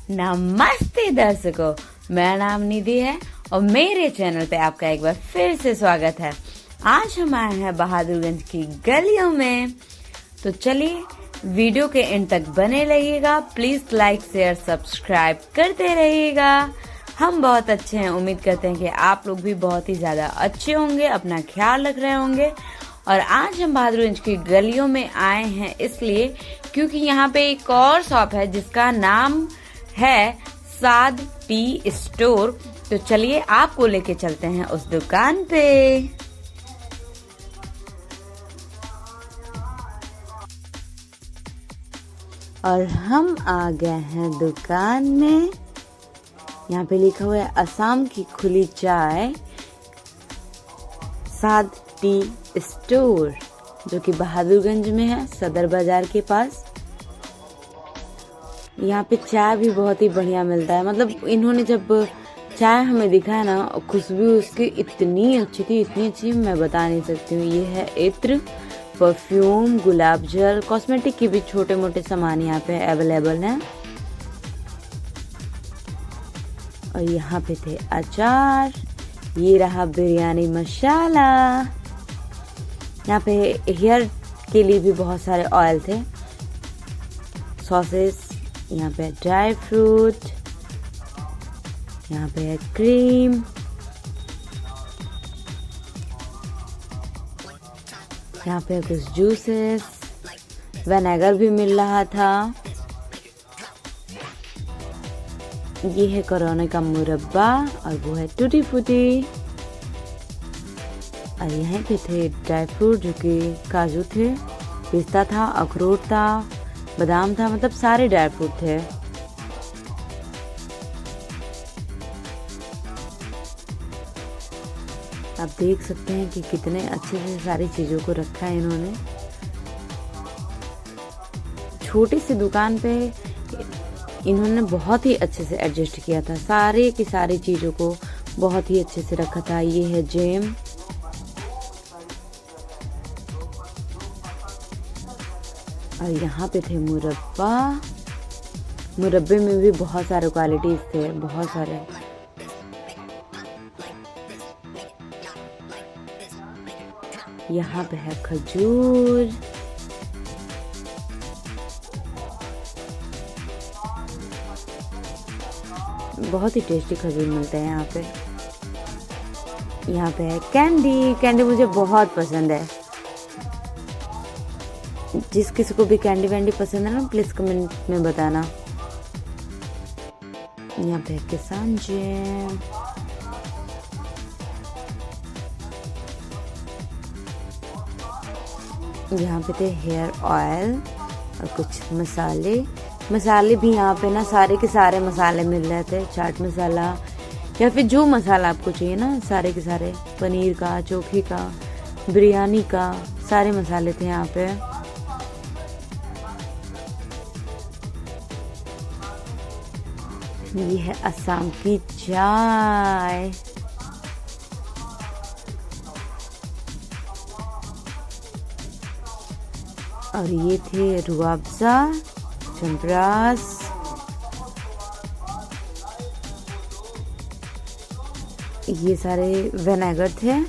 नमस्ते दर्शकों, मेरा नाम निधि है और मेरे चैनल पे आपका एक बार फिर से स्वागत है। आज हम आए हैं बहादुरगंज की गलियों में, तो चलिए वीडियो के एंड तक बने रहिएगा। प्लीज लाइक शेयर सब्सक्राइब करते रहिएगा। हम बहुत अच्छे हैं, उम्मीद करते हैं कि आप लोग भी बहुत ही ज्यादा अच्छे होंगे, अपना ख्याल रख रहे होंगे। और आज हम बहादुरगंज की गलियों में आए हैं इसलिए क्योंकि यहाँ पे एक और शॉप है जिसका नाम है साद टी स्टोर। तो चलिए आपको लेके चलते हैं उस दुकान पे। और हम आ गए हैं दुकान में। यहाँ पे लिखा हुआ है असम की खुली चाय, साद टी स्टोर, जो कि बहादुरगंज में है, सदर बाजार के पास। यहाँ पे चाय भी बहुत ही बढ़िया मिलता है। मतलब इन्होंने जब चाय हमें दिखाया ना, खुशबू उसकी इतनी अच्छी थी, इतनी अच्छी मैं बता नहीं सकती हूँ। ये है इत्र, परफ्यूम, गुलाब जल, कॉस्मेटिक की भी छोटे मोटे सामान यहाँ पे अवेलेबल हैं। और यहाँ पे थे अचार, ये रहा बिरयानी मसाला। यहाँ पे हेयर के लिए भी बहुत सारे ऑयल थे, सॉसेस, यहाँ पे ड्राई फ्रूट, यहाँ पे है क्रीम, यहाँ पे कुछ जूसेस, विनेगर भी मिल रहा था। ये है कोरोना का मुरब्बा और वो है टूटी फूटी। और यहाँ पे थे ड्राई फ्रूट, जो कि काजू थे, पिस्ता था, अखरोट था, बादाम था, मतलब सारे ड्राई फ्रूट थे। आप देख सकते हैं कि कितने अच्छे से सारी चीजों को रखा है इन्होंने। छोटी सी दुकान पे इन्होंने बहुत ही अच्छे से एडजस्ट किया था, सारे की सारी चीजों को बहुत ही अच्छे से रखा था। ये है जैम, और यहाँ पे थे मुरब्बा। मुरब्बे में भी बहुत सारे क्वालिटीज थे, बहुत सारे। यहाँ पे है खजूर, बहुत ही टेस्टी खजूर मिलते हैं यहाँ पे। यहाँ पे है कैंडी। कैंडी मुझे बहुत पसंद है। जिस किसी को भी कैंडी वैंडी पसंद है ना, प्लीज कमेंट में बताना। यहाँ पे किसान जैम, यहाँ पे थे हेयर ऑयल और कुछ मसाले भी यहाँ पे ना सारे के सारे मसाले मिल रहे थे। चाट मसाला या फिर जो मसाला आपको चाहिए ना, सारे के सारे, पनीर का, चोखे का, बिरयानी का, सारे मसाले थे यहाँ पे। ये है असम की चाय। और ये थे रूअफ़ज़ा, चम्परास, ये सारे विनेगर थे।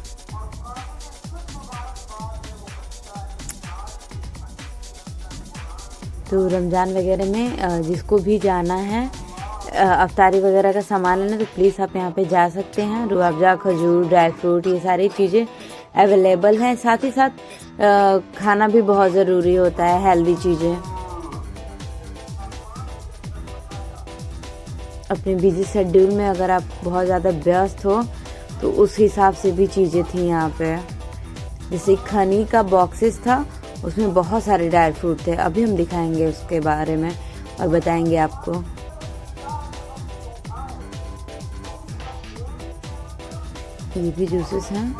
तो रमजान वगैरह में जिसको भी जाना है, अफ्तारी वगैरह का सामान लेना, तो प्लीज़ आप यहाँ पे जा सकते हैं। रूअफ़ज़ा, खजूर, ड्राई फ्रूट, ये सारी चीज़ें अवेलेबल हैं। साथ ही साथ खाना भी बहुत ज़रूरी होता है, हेल्दी चीज़ें। अपने बिजी शेड्यूल में अगर आप बहुत ज़्यादा व्यस्त हो तो उस हिसाब से भी चीज़ें थी यहाँ पे। जैसे खनी का बॉक्सेस था, उसमें बहुत सारे ड्राई फ्रूट थे। अभी हम दिखाएंगे उसके बारे में और बताएंगे आपको। ये भी जूसेस हैं।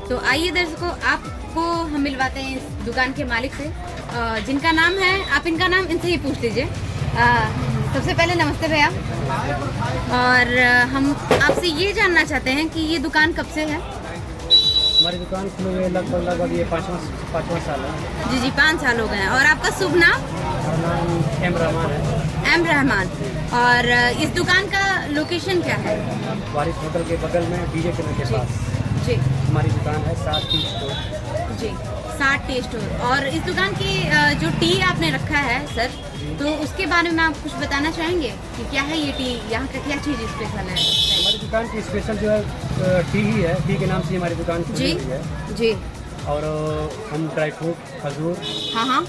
तो आइए दर्शकों, आपको हम मिलवाते हैं इस दुकान के मालिक से, जिनका नाम है, आप इनका नाम इनसे ही पूछ लीजिए। सबसे पहले नमस्ते भैया। और हम आपसे ये जानना चाहते हैं कि ये दुकान कब से है? हमारी दुकान खुले हुए लगभग ये पाँचवा साल है। जी 5 साल हो गए हैं। और आपका शुभ नाम? नाम एम रहमान है। एम रहमान। और इस दुकान का लोकेशन क्या है? वारिस होटल के बगल में डीजे केंद्र के पास जी हमारी दुकान है, 7 टी स्टोर। जी, 60 टी स्टोर। और इस दुकान की जो टी आपने रखा है सर, तो उसके बारे में आप कुछ बताना चाहेंगे कि क्या है ये टी, यहाँ का क्या चीज़ स्पेशल है? हमारी दुकान की स्पेशल जो है टी ही है। टी के नाम से हमारी दुकान खुली हुई है। जी। और हम ड्राई फ्रूट, खजूर, हाँ हाँ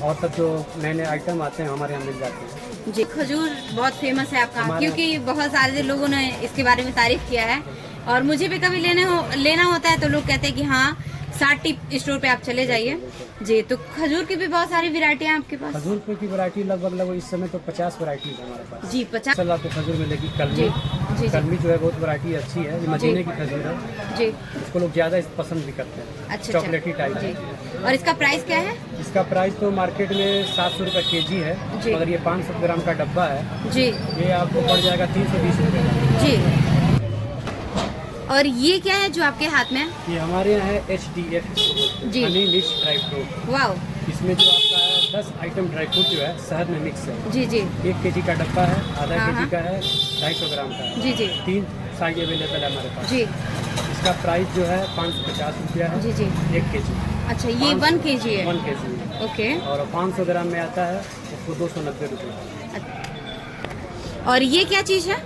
और सब जो नए नए आइटम आते हैं हमारे यहाँ मिल जाते हैं। जी। खजूर बहुत फेमस है आपका, हमारे- क्योंकि बहुत सारे लोगों ने इसके बारे में तारीफ किया है। और मुझे भी कभी लेना होता है तो लोग कहते हैं कि हाँ 60 टी स्टोर पे आप चले जाइए जी। तो खजूर की भी बहुत सारी वैरायटी हैं आपके पास? खजूर की वैरायटी लगभग इस समय तो 50 वैरायटी है हमारे पास जी। 50। चल आपको खजूर मिलेगी। जी कलमी, जी जी कलमी जो है बहुत वैरायटी अच्छी है। ये मदीने की खजूर है, जी। उसको लोग ज़्यादा पसंद भी करते हैं। अच्छा चॉकलेटी टाइप जी। है। और इसका प्राइस क्या है? इसका प्राइस तो मार्केट में 700 रुपये kg है, जी। मगर ये 500 ग्राम का डब्बा है। जी ये आपको पड़ जाएगा 320 रुपये का। जी। और ये क्या है जो आपके हाथ में है? ये हमारे यहाँ है HDF जी। Honey mix dry fruit. Wow. इसमें जो आपका है 10 आइटम ड्राई फ्रूट जो है शहद में मिक्स है। जी जी 1 kg का डब्बा है, आधा हाँ, kg का है, 250 ग्राम का है। जी जी 3 साइज अवेलेबल है हमारे पास। जी। इसका प्राइस जो है 550 रुपया है। जी जी। 1 kg। अच्छा, ये 1 kg है? 1 kg। ओके। और 500 ग्राम में आता है उसको 290 रुपये। और ये क्या चीज़ है?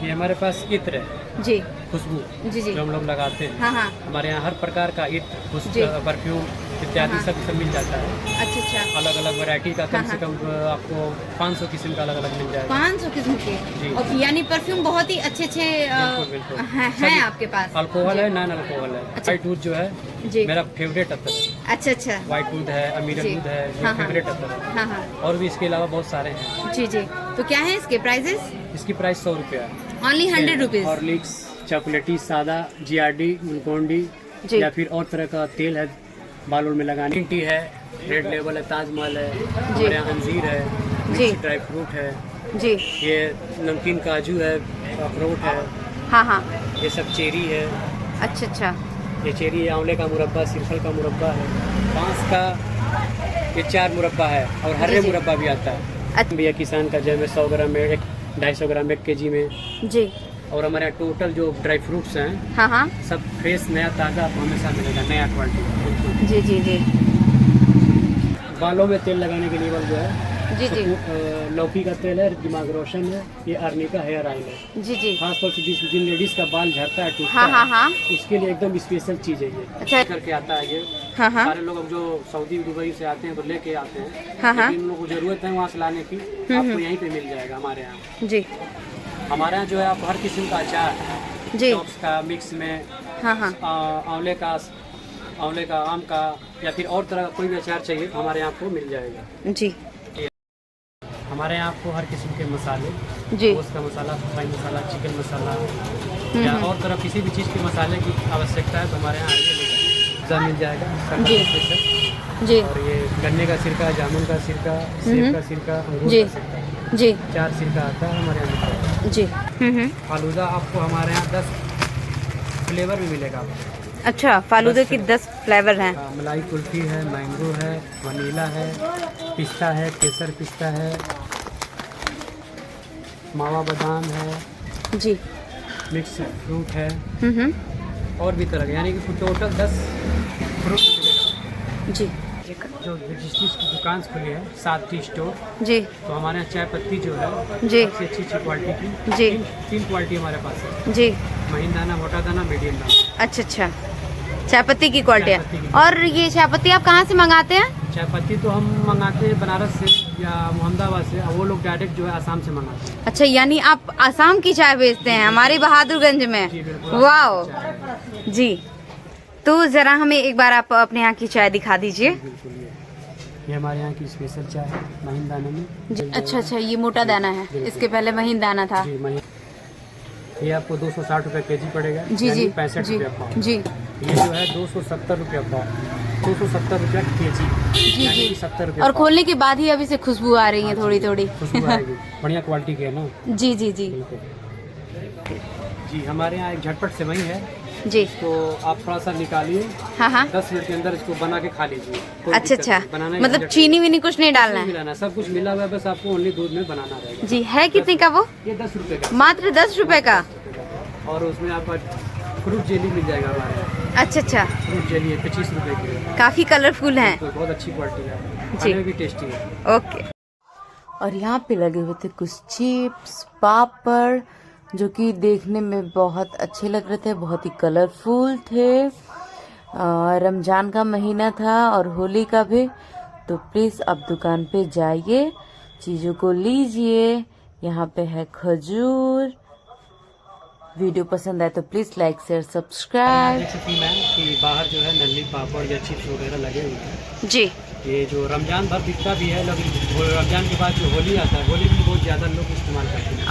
ये हमारे पास इत्र है, जी खुशबू जी जी। जो हम लोग लगाते हैं। हाँ हाँ। हमारे यहाँ हर प्रकार का इत्र, जी। परफ्यूम इत्यादि हाँ। सब मिल जाता है। अच्छा अच्छा। अलग अलग वैरायटी का कम हाँ, से कम आपको 500 किस्म का अलग अलग मिल जाएगा। 500 किस्म के? जी। और यानी परफ्यूम बहुत ही अच्छे अच्छे बिल्कुल, बिल्कुल। हैं सभी- आपके पास? अल्कोहल जी। है, नॉन अल्कोहल है। अच्छा। वाइट दूध जो है जी। मेरा फेवरेट अतर है। अच्छा अच्छा। वाइट दूध है, अमीर जी। दूध है, हाँ, ये हाँ। फेवरेट अतर है। हाँ हाँ। और भी इसके अलावा बहुत सारे हैं। जी जी। तो क्या है इसके प्राइजेस? इसकी प्राइस 100 रुपया है। Only 100 rupees? हॉर्लिक्स, चॉकलेटी, सादा, GRD, ग्लूकोन-डी जी। या फिर और तरह का तेल है बालों में लगाने। ग्रीन टी है, रेड लेबल है, ताजमहल है, हमारे यहाँ अंजीर है, जी। मिक्स ड्राई फ्रूट है, जी। ये नमकीन काजू है, अखरोट है, हाँ हाँ। ये सब चेरी है। अच्छा अच्छा। ये चेरी है, आंवले का मुरब्बा, सिरफल का मुरब्बा है, बांस का ये 4 मुरब्बा है, और हरे जी। मुरब्बा भी आता है। भैया किसान का जो है 100 ग्राम में 250 ग्राम 1 kg में। जी। और हमारे यहाँ टोटल जो ड्राई फ्रूट्स हैं हाँ हाँ। सब फ्रेश, नया, ताज़ा आपको हमेशा मिलेगा, नया क्वालिटी। जी जी जी बालों में तेल लगाने के लिए जो है जी जी लौकी का तेल है, दिमाग रोशन है, ये अर्निका हेयर ऑयल है। जी जी। खासतौर से जिन लेडीज का बाल झड़ता है, टूटता हाँ हाँ है, हाँ। उसके लिए एकदम स्पेशल चीज़ है ये। अच्छा। करके आता है ये। हाँ हाँ। सारे लोग अब जो सऊदी दुबई से आते हैं तो लेके आते हैं, हाँ हाँ। लेकिन उन लोगों को जरूरत है वहाँ से लाने की, आपको यहीं पे मिल जाएगा हमारे यहाँ। जी हमारे यहाँ जो है आप हर किस्म का अचार, जी। टॉप्स का, मिक्स में, हाँ हाँ। आंवले का, आम का, या फिर और तरह का कोई भी अचार चाहिए तो हमारे यहाँ आपको मिल जाएगा। जी हमारे यहाँ आपको हर किस्म के मसाले, जी। गोश्त का मसाला, फ्राई मसाला, चिकन मसाला या और तरह किसी भी चीज़ के मसाले की आवश्यकता है तो हमारे यहाँ आइए, मिल जाएगा। जी। स्पेशल। जी और ये गन्ने का सिरका, जामुन का सिरका, सेब का सिरका, अंगूर जी। का सिरका, जी 4 सिरका आता है हमारे यहाँ। जी। फालूदा आपको हमारे यहाँ 10 फ्लेवर भी मिलेगा आपको। अच्छा, फालूदा की 10 फ्लेवर हैं? मलाई कुल्फी है, मैंगो है, वनीला है, पिस्ता है, केसर पिस्ता है, मावा बादाम है, जी। मिक्स फ्रूट है, हम्म। और भी तरह के, यानी कि टोटल 10 फ्रूट मिलेगा। जी जो जिस चीज़ की दुकान खुली है 7 टी स्टोर, जी तो हमारे यहाँ चाय पत्ती जो है जी सबसे अच्छी क्वालिटी की जी। तीन क्वालिटी हमारे पास है। जी। महीन दाना, मोटा दाना, मीडियम दाना। अच्छा अच्छा, चाय पत्ती की क्वालिटी चाय पत्ती है। की। और ये चाय पत्ती आप कहाँ से मंगाते हैं? चाय पत्ती तो हम मंगाते हैं बनारस से या मोहम्मदाबाद से, और वो लोग डायरेक्ट जो है आसाम से मंगाते हैं। अच्छा, यानी आप आसाम की चाय बेचते हैं हमारे बहादुरगंज जी, में? बिल्कुल। वाह जी। तो ज़रा हमें एक बार आप अपने यहाँ की चाय दिखा दीजिए। बिल्कुल, ये हमारे यहाँ की स्पेशल चाय है महीन दाने में। जी। अच्छा अच्छा, ये मोटा दाना है, इसके पहले महीन दाना था। जी महीन, ये आपको 260 रुपये kg पड़ेगा। जी जी 65 जी रुपया पाव। जी ये जो है 270 रुपया पाव, 270 रुपया kg, जी यानी जी। 70 रुपया और पाव। खोलने के बाद ही अभी से खुशबू आ रही है थोड़ी थोड़ी। खुशबू आएगी, बढ़िया क्वालिटी की है ना। जी जी जी बिल्कुल जी। हमारे यहाँ एक झटपट सेवई है, जी। इसको आप थोड़ा सा निकालिए, हाँ हाँ। 10 मिनट के अंदर इसको बना के खा लीजिए। कोई अच्छा दिक्कत नहीं, बनाना ही मतलब झंझट चीनी वीनी कुछ नहीं डालना नहीं है? मिलाना, सब कुछ मिला हुआ है, बस आपको ओनली दूध में बनाना रहेगा। जी। है कितने का वो? ये 10 रुपए का, मात्र 10 रुपए का। और उसमें आपका फ्रूट जेली मिल जाएगा हमारे यहाँ। अच्छा अच्छा, फ्रूट जेली है 25 रुपए की, काफी कलरफुल हैं। तो बहुत अच्छी क्वालिटी है, जी। खाने में भी टेस्टी है। ओके। और यहाँ पे लगे हुए थे कुछ चिप्स, पापड़, जो कि देखने में बहुत अच्छे लग रहे थे, बहुत ही कलरफुल थे। रमजान का महीना था और होली का भी, तो प्लीज़ आप दुकान पे जाइए, चीज़ों को लीजिए। यहाँ पे है खजूर। वीडियो पसंद आए तो प्लीज़ लाइक शेयर यहाँ सब्सक्राइब। देख सकती हैं मैम कि बाहर जो है नली पापड़ या चिप्स वगैरह लगे हुए हैं। जी। ये जो रमजान भर बिकता भी है, लेकिन रमजान के बाद जो होली आता है, होली में बहुत ज़्यादा लोग इस्तेमाल करते हैं।